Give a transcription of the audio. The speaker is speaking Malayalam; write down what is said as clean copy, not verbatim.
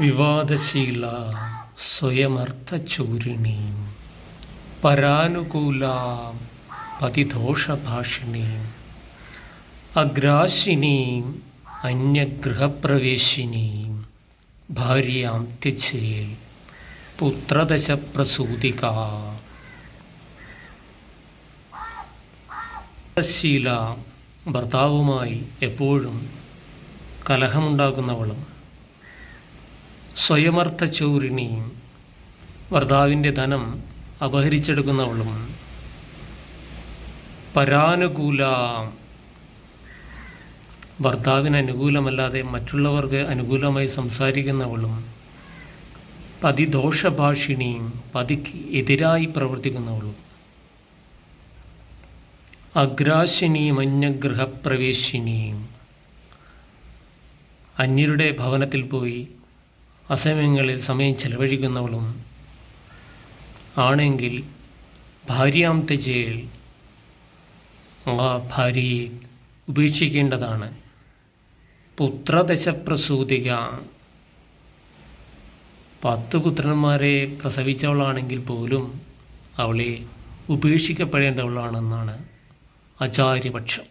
വിവാദശീല സ്വയമർത്ഥചൂരിണീം പരാനുകൂലാം പതിദോഷഭാഷിണീം അഗ്രാശിനീം അന്യഗൃഹപ്രവേശിനീം ഭാര്യാം ത്യജേൽ പുത്രദശപ്രസൂതിക. ശീല ഭർത്താവുമായി എപ്പോഴും കലഹമുണ്ടാക്കുന്നവളും, സ്വയമർത്ഥചൂരിണിയും ഭർത്താവിൻ്റെ ധനം അപഹരിച്ചെടുക്കുന്നവളും, പരാനുകൂല ഭർത്താവിന് അനുകൂലമല്ലാതെ മറ്റുള്ളവർക്ക് അനുകൂലമായി സംസാരിക്കുന്നവളും, പതിദോഷഭാഷിണിയും പതിക്ക് എതിരായി പ്രവർത്തിക്കുന്നവളും, അഗ്രാശിനിയും അന്യഗൃഹപ്രവേശിനിയും അന്യരുടെ ഭവനത്തിൽ പോയി അസമയങ്ങളിൽ സമയം ചെലവഴിക്കുന്നവളും ആണെങ്കിൽ ഭാര്യാം ത്യജേൽ, ആ ഭാര്യയെ ഉപേക്ഷിക്കേണ്ടതാണ്. പുത്രദശപ്രസൂതിക 10 പുത്രന്മാരെ പ്രസവിച്ചവളാണെങ്കിൽ പോലും അവളെ ഉപേക്ഷിക്കപ്പെടേണ്ടവളാണെന്നാണ് ആചാര്യപക്ഷം.